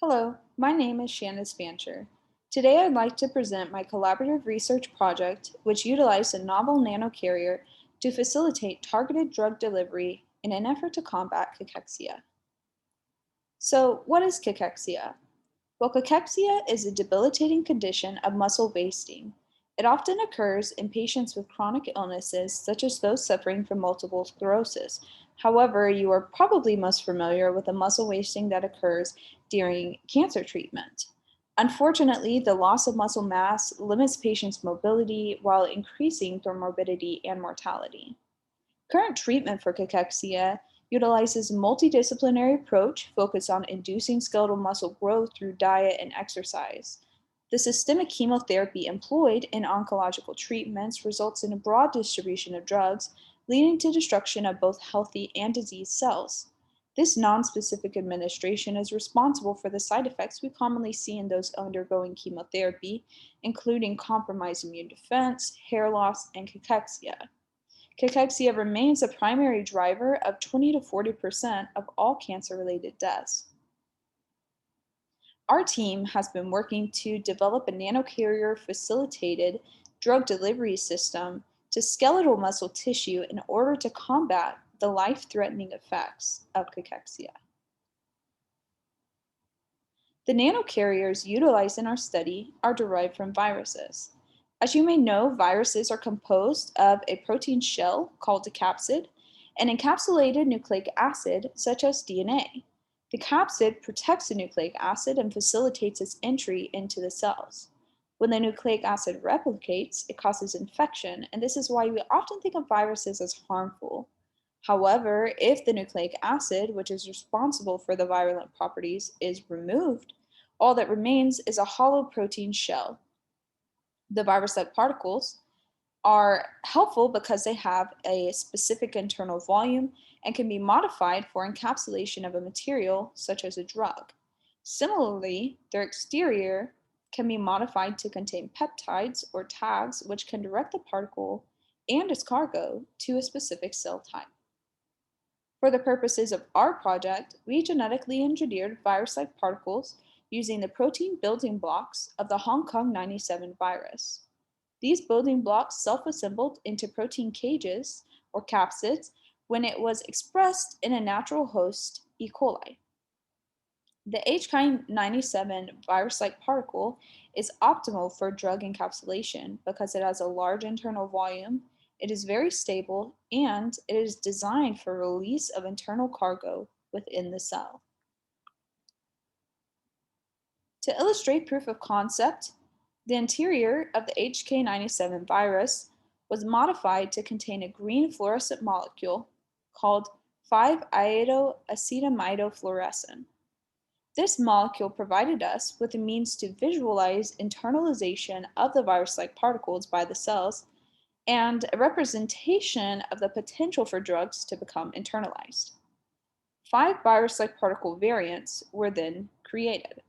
Hello, my name is Shannon Spancher. Today I'd like to present my collaborative research project, which utilized a novel nanocarrier to facilitate targeted drug delivery in an effort to combat cachexia. So, what is cachexia? Well, cachexia is a debilitating condition of muscle wasting. It often occurs in patients with chronic illnesses, such as those suffering from multiple sclerosis. However, you are probably most familiar with the muscle wasting that occurs during cancer treatment. Unfortunately, the loss of muscle mass limits patients' mobility while increasing their morbidity and mortality. Current treatment for cachexia utilizes a multidisciplinary approach focused on inducing skeletal muscle growth through diet and exercise. The systemic chemotherapy employed in oncological treatments results in a broad distribution of drugs, leading to destruction of both healthy and diseased cells. This nonspecific administration is responsible for the side effects we commonly see in those undergoing chemotherapy, including compromised immune defense, hair loss, and cachexia. Cachexia remains a primary driver of 20 to 40% of all cancer related deaths. Our team has been working to develop a nanocarrier facilitated drug delivery system to skeletal muscle tissue in order to combat the life threatening effects of cachexia. The nanocarriers utilized in our study are derived from viruses. As you may know, viruses are composed of a protein shell called a capsid and encapsulated nucleic acid, such as DNA. The capsid protects the nucleic acid and facilitates its entry into the cells. When the nucleic acid replicates, it causes infection, and this is why we often think of viruses as harmful. However, if the nucleic acid, which is responsible for the virulent properties, is removed, all that remains is a hollow protein shell. The virus-like particles are helpful because they have a specific internal volume and can be modified for encapsulation of a material, such as a drug. Similarly, their exterior can be modified to contain peptides or tags, which can direct the particle and its cargo to a specific cell type. For the purposes of our project, we genetically engineered virus-like particles using the protein building blocks of the Hong Kong 97 virus. These building blocks self-assembled into protein cages, or capsids, when it was expressed in a natural host, E. coli. The HK97 virus-like particle is optimal for drug encapsulation because it has a large internal volume, it is very stable, and it is designed for release of internal cargo within the cell. To illustrate proof of concept, the interior of the HK97 virus was modified to contain a green fluorescent molecule called 5-iodoacetamidofluorescent. This molecule provided us with a means to visualize internalization of the virus-like particles by the cells and a representation of the potential for drugs to become internalized. 5 virus-like particle variants were then created.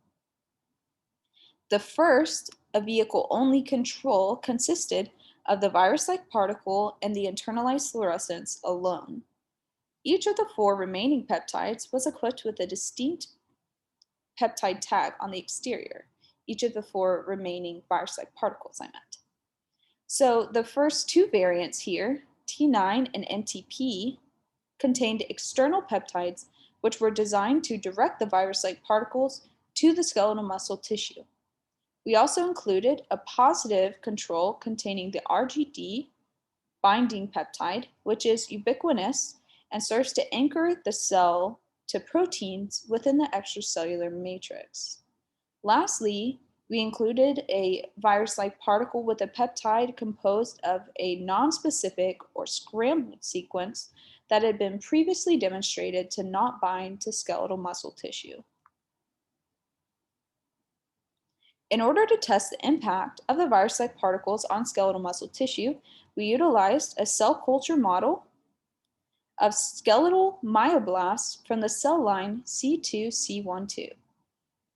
The first, a vehicle-only control, consisted of the virus-like particle and the internalized fluorescence alone. Each of the 4 remaining peptides was equipped with a distinct peptide tag on the exterior, each of the 4 remaining virus-like particles I meant. So the first 2 variants here, T9 and NTP, contained external peptides which were designed to direct the virus-like particles to the skeletal muscle tissue. We also included a positive control containing the RGD binding peptide, which is ubiquitous and serves to anchor the cell to proteins within the extracellular matrix. Lastly, we included a virus-like particle with a peptide composed of a nonspecific or scrambled sequence that had been previously demonstrated to not bind to skeletal muscle tissue. In order to test the impact of the virus-like particles on skeletal muscle tissue, we utilized a cell culture model of skeletal myoblasts from the cell line C2C12.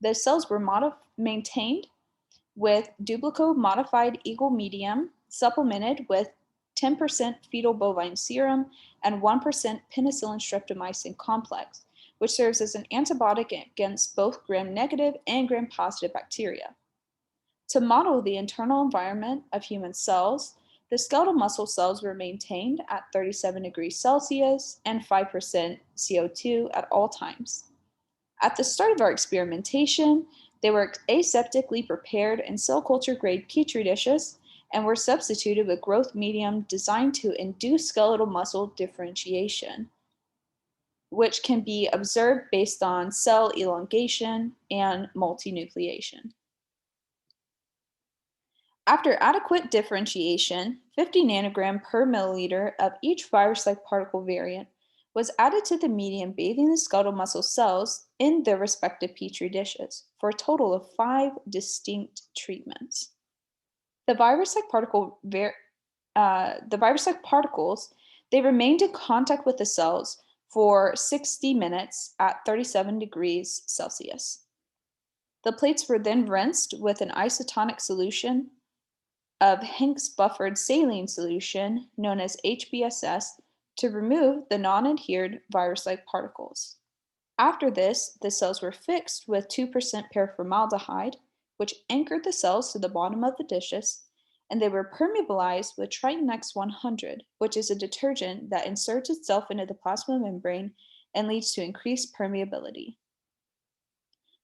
The cells were maintained with duplico-modified eagle medium supplemented with 10% fetal bovine serum and 1% penicillin streptomycin complex, which serves as an antibiotic against both gram-negative and gram-positive bacteria. To model the internal environment of human cells, the skeletal muscle cells were maintained at 37 degrees Celsius and 5% CO2 at all times. At the start of our experimentation, they were aseptically prepared in cell culture grade petri dishes and were substituted with growth medium designed to induce skeletal muscle differentiation, which can be observed based on cell elongation and multinucleation. After adequate differentiation, 50 nanogram per milliliter of each virus-like particle variant was added to the medium bathing the skeletal muscle cells in their respective petri dishes for a total of 5 distinct treatments. The virus-like particles, they remained in contact with the cells for 60 minutes at 37 degrees Celsius. The plates were then rinsed with an isotonic solution of Hinks buffered saline solution, known as HBSS, to remove the non-adhered virus-like particles. After this, the cells were fixed with 2% paraformaldehyde, which anchored the cells to the bottom of the dishes, and they were permeabilized with Triton X100, which is a detergent that inserts itself into the plasma membrane and leads to increased permeability.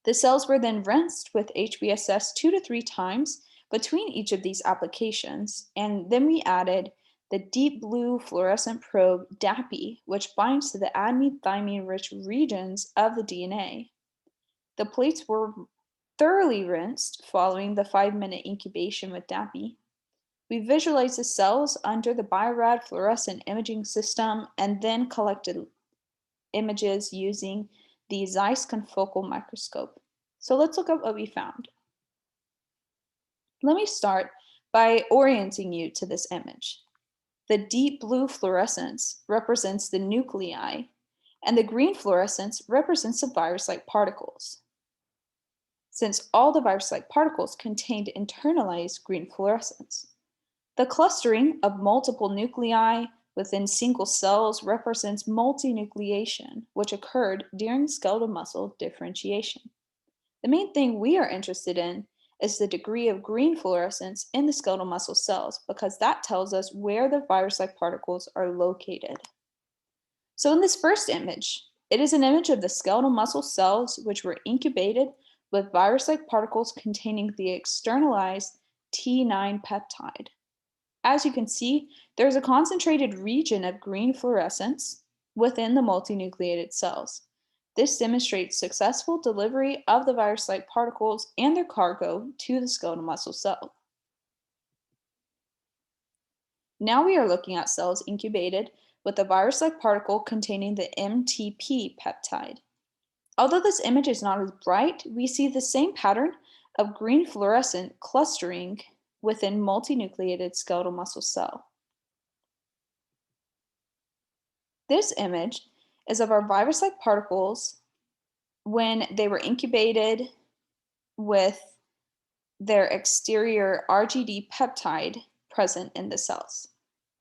The cells were then rinsed with HBSS 2 to 3 times between each of these applications, and then we added the deep blue fluorescent probe DAPI, which binds to the adenine-thymine-rich regions of the DNA. The plates were thoroughly rinsed following the 5-minute incubation with DAPI. We visualized the cells under the Bio-Rad fluorescent imaging system and then collected images using the Zeiss confocal microscope. So let's look at what we found. Let me start by orienting you to this image. The deep blue fluorescence represents the nuclei, and the green fluorescence represents the virus-like particles. Since all the virus-like particles contained internalized green fluorescence, the clustering of multiple nuclei within single cells represents multinucleation, which occurred during skeletal muscle differentiation. The main thing we are interested in is the degree of green fluorescence in the skeletal muscle cells, because that tells us where the virus-like particles are located. So in this first image, it is an image of the skeletal muscle cells which were incubated with virus-like particles containing the externalized T9 peptide. As you can see, there is a concentrated region of green fluorescence within the multinucleated cells. This demonstrates successful delivery of the virus-like particles and their cargo to the skeletal muscle cell. Now we are looking at cells incubated with a virus-like particle containing the MTP peptide. Although this image is not as bright, we see the same pattern of green fluorescent clustering within multinucleated skeletal muscle cell. This image is of our virus-like particles when they were incubated with their exterior RGD peptide present in the cells.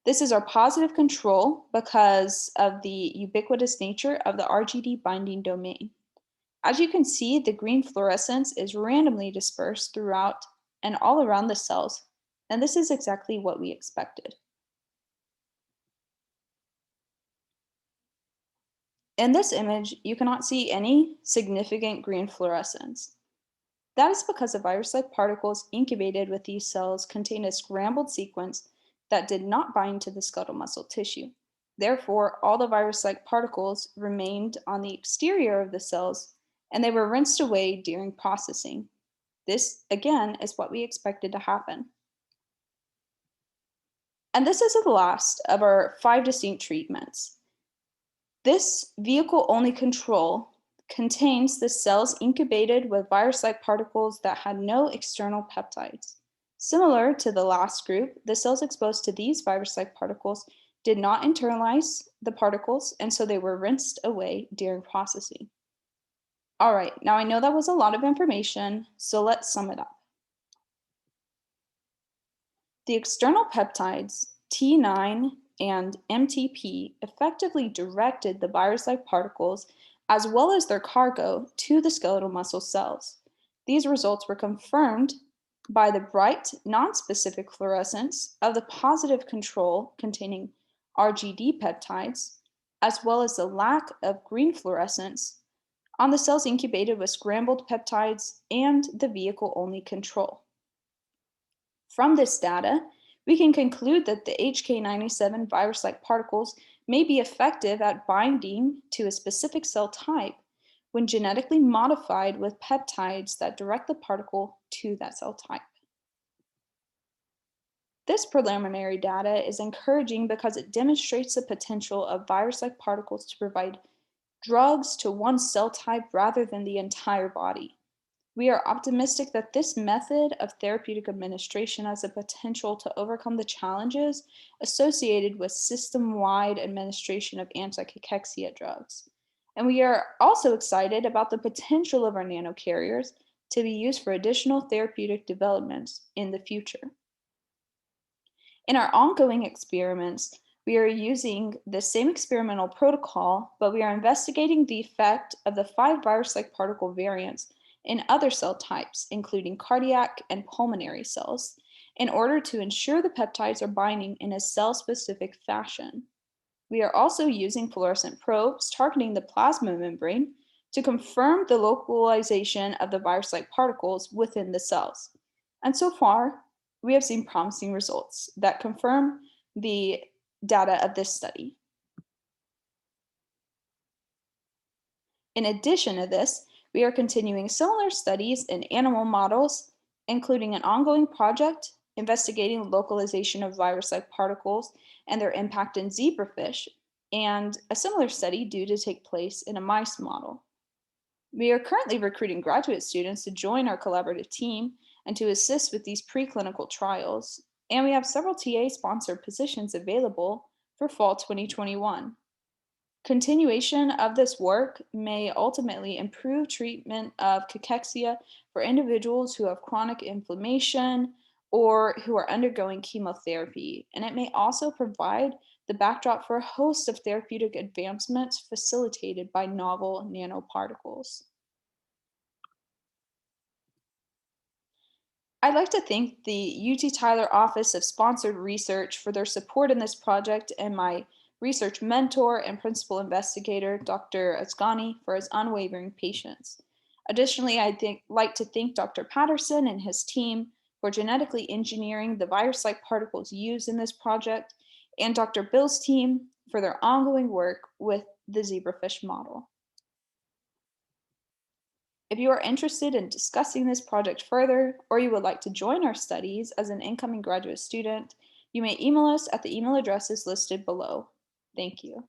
This is our positive control because of the ubiquitous nature of the RGD binding domain. As you can see, the green fluorescence is randomly dispersed throughout and all around the cells, and this is exactly what we expected. In this image, you cannot see any significant green fluorescence. That is because the virus-like particles incubated with these cells contain a scrambled sequence that did not bind to the skeletal muscle tissue. Therefore, all the virus-like particles remained on the exterior of the cells, and they were rinsed away during processing. This, again, is what we expected to happen. And this is the last of our 5 distinct treatments. This vehicle-only control contains the cells incubated with virus-like particles that had no external peptides. Similar to the last group, the cells exposed to these virus-like particles did not internalize the particles, and so they were rinsed away during processing. All right, now I know that was a lot of information, so let's sum it up. The external peptides, T9 and MTP, effectively directed the virus-like particles as well as their cargo, to the skeletal muscle cells. These results were confirmed by the bright, non-specific fluorescence of the positive control containing RGD peptides, as well as the lack of green fluorescence on the cells incubated with scrambled peptides and the vehicle-only control. From this data, we can conclude that the HK97 virus-like particles may be effective at binding to a specific cell type when genetically modified with peptides that direct the particle to that cell type. This preliminary data is encouraging because it demonstrates the potential of virus-like particles to provide drugs to one cell type rather than the entire body. We are optimistic that this method of therapeutic administration has the potential to overcome the challenges associated with system-wide administration of anti-cachexia drugs. And we are also excited about the potential of our nanocarriers to be used for additional therapeutic developments in the future. In our ongoing experiments, we are using the same experimental protocol, but we are investigating the effect of the 5 virus-like particle variants in other cell types, including cardiac and pulmonary cells, in order to ensure the peptides are binding in a cell-specific fashion. We are also using fluorescent probes targeting the plasma membrane to confirm the localization of the virus-like particles within the cells. And so far, we have seen promising results that confirm the data of this study. In addition to this, we are continuing similar studies in animal models, including an ongoing project investigating localization of virus-like particles and their impact in zebrafish, and a similar study due to take place in a mice model. We are currently recruiting graduate students to join our collaborative team and to assist with these preclinical trials, and we have several TA-sponsored positions available for fall 2021. Continuation of this work may ultimately improve treatment of cachexia for individuals who have chronic inflammation or who are undergoing chemotherapy, and it may also provide the backdrop for a host of therapeutic advancements facilitated by novel nanoparticles. I'd like to thank the UT Tyler Office of Sponsored Research for their support in this project and my research mentor and principal investigator, Dr. Asghani, for his unwavering patience. Additionally, I'd like to thank Dr. Patterson and his team for genetically engineering the virus-like particles used in this project, and Dr. Bill's team for their ongoing work with the zebrafish model. If you are interested in discussing this project further, or you would like to join our studies as an incoming graduate student, you may email us at the email addresses listed below. Thank you.